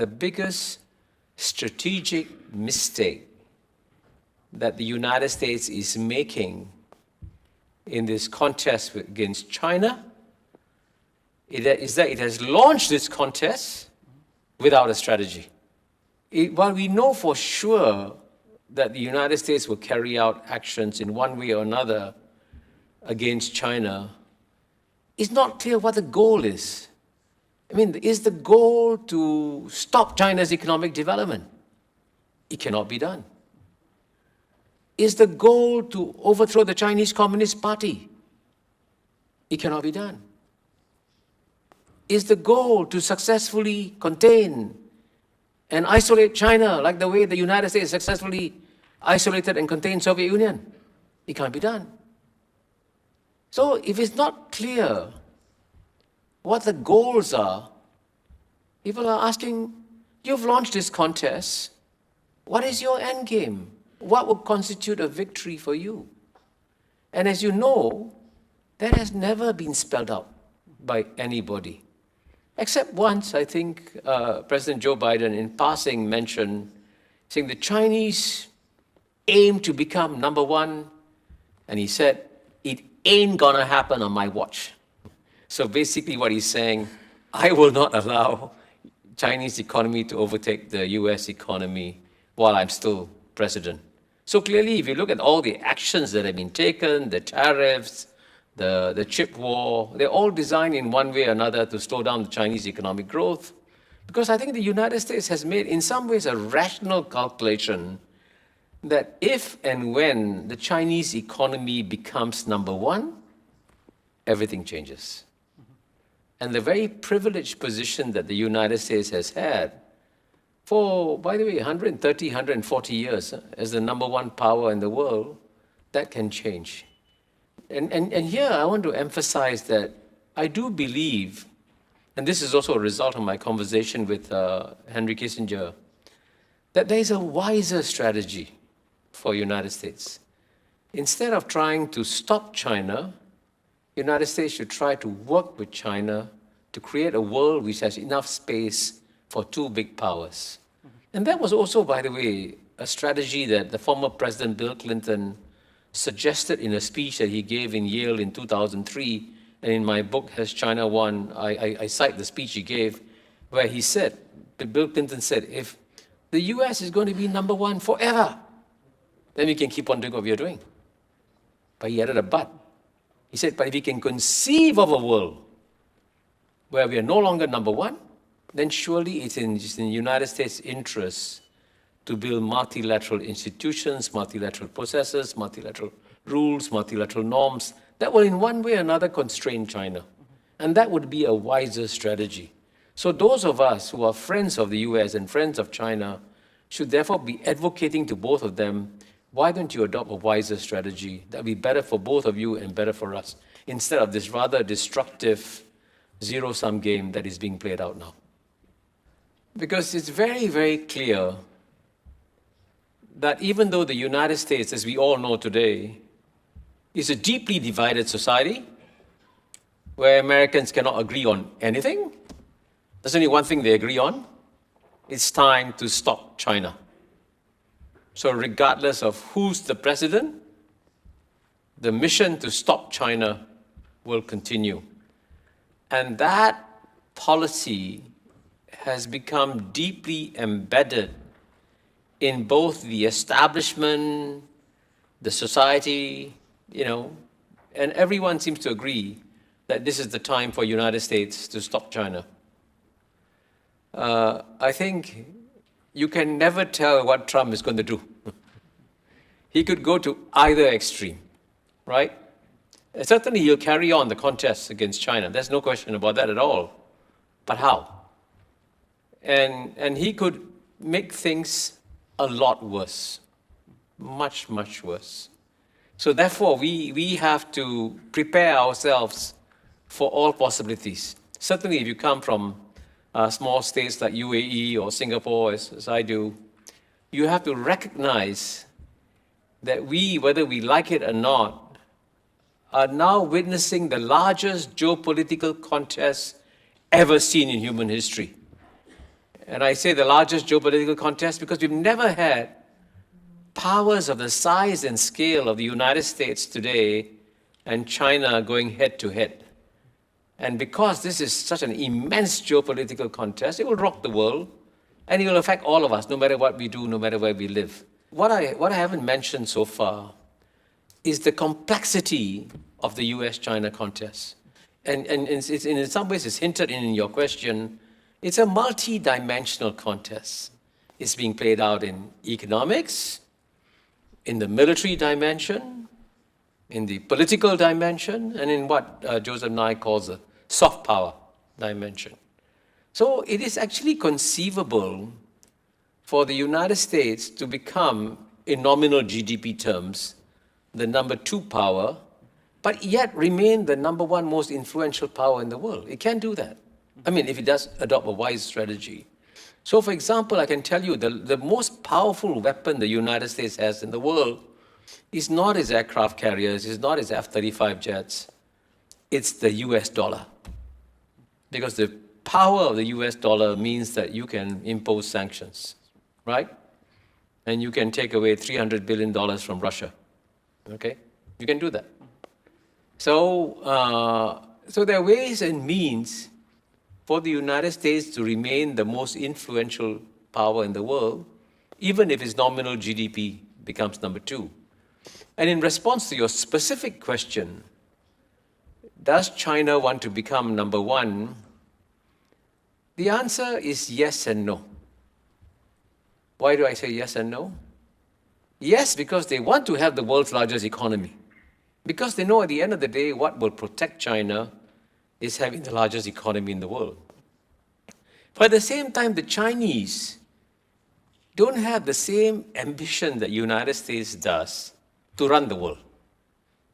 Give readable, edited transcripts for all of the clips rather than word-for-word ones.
the biggest strategic mistake that the United States is making in this contest against China is that it has launched this contest without a strategy. While we know for sure that the United States will carry out actions in one way or another against China, it's not clear what the goal is. I mean, is the goal to stop China's economic development? It cannot be done. Is the goal to overthrow the Chinese Communist Party? It cannot be done. Is the goal to successfully contain and isolate China like the way the United States successfully isolated and contained Soviet Union? It can't be done. So if it's not clear what the goals are, people are asking, you've launched this contest, what is your end game? What will constitute a victory for you? And as you know, that has never been spelled out by anybody. Except once, I think, President Joe Biden, in passing, mentioned, saying the Chinese aim to become number one, and he said, it ain't gonna happen on my watch. So basically what he's saying, I will not allow Chinese economy to overtake the US economy while I'm still president. So clearly, if you look at all the actions that have been taken, the tariffs, the chip war, they're all designed in one way or another to slow down the Chinese economic growth. Because I think the United States has made, in some ways, a rational calculation that if and when the Chinese economy becomes number one, everything changes. And the very privileged position that the United States has had for, by the way, 130, 140 years as the number one power in the world, that can change. And here I want to emphasize that I do believe, and this is also a result of my conversation with Henry Kissinger, that there is a wiser strategy for the United States. Instead of trying to stop China, the United States should try to work with China to create a world which has enough space for two big powers. And that was also, by the way, a strategy that the former President Bill Clinton suggested in a speech that he gave in Yale in 2003. And in my book, Has China Won? I cite the speech he gave where he said, Bill Clinton said, if the US is going to be number one forever, then we can keep on doing what we are doing. But he added a but. He said, but if we can conceive of a world where we are no longer number one, then surely it's in the United States' interest to build multilateral institutions, multilateral processes, multilateral rules, multilateral norms that will in one way or another constrain China. And that would be a wiser strategy. So those of us who are friends of the US and friends of China should therefore be advocating to both of them, why don't you adopt a wiser strategy that will be better for both of you and better for us, instead of this rather destructive zero-sum game that is being played out now. Because it's very, very clear that even though the United States, as we all know today, is a deeply divided society where Americans cannot agree on anything, there's only one thing they agree on. It's time to stop China. So regardless of who's the president, the mission to stop China will continue. And that policy has become deeply embedded in both the establishment, the society, and everyone seems to agree that this is the time for the United States to stop China. I think you can never tell what Trump is going to do. He could go to either extreme, right? Certainly he'll carry on the contest against China. There's no question about that at all. But how? And he could make things a lot worse, much, much worse. So therefore, we have to prepare ourselves for all possibilities. Certainly, if you come from small states like UAE or Singapore, as I do, you have to recognize that we, whether we like it or not, are now witnessing the largest geopolitical contest ever seen in human history. And I say the largest geopolitical contest because we've never had powers of the size and scale of the United States today and China going head to head. And because this is such an immense geopolitical contest, it will rock the world and it will affect all of us, no matter what we do, no matter where we live. What I haven't mentioned so far is the complexity of the US-China contest. And in some ways, it's hinted in your question, it's a multi-dimensional contest. It's being played out in economics, in the military dimension, in the political dimension, and in what Joseph Nye calls the soft power dimension. So it is actually conceivable for the United States to become, in nominal GDP terms, the number 2 power, but yet remain the number 1 most influential power in the world. It can do that. I mean, if it does adopt a wise strategy. So for example, I can tell you the most powerful weapon the United States has in the world is not its aircraft carriers, it's not its F-35 jets, it's the US dollar. Because the power of the US dollar means that you can impose sanctions, right? And you can take away $300 billion from Russia, okay? You can do that. So, so there are ways and means for the United States to remain the most influential power in the world, even if its nominal GDP becomes number 2. And in response to your specific question, does China want to become number 1? The answer is yes and no. Why do I say yes and no? Yes, because they want to have the world's largest economy. Because they know at the end of the day, what will protect China is having the largest economy in the world. But at the same time, the Chinese don't have the same ambition that the United States does to run the world.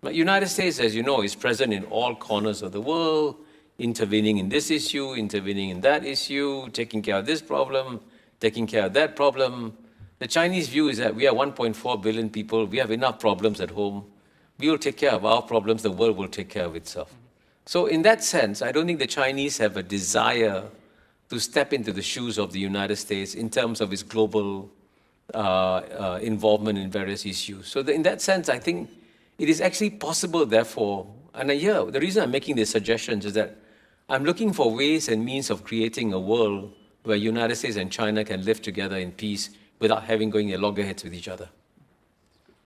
The United States, as you know, is present in all corners of the world, intervening in this issue, intervening in that issue, taking care of this problem, taking care of that problem. The Chinese view is that we are 1.4 billion people, we have enough problems at home. We will take care of our problems, the world will take care of itself. So in that sense, I don't think the Chinese have a desire to step into the shoes of the United States in terms of its global involvement in various issues. So in that sense, I think it is actually possible, therefore, and here, the reason I'm making these suggestions is that I'm looking for ways and means of creating a world where United States and China can live together in peace without having going at loggerheads with each other.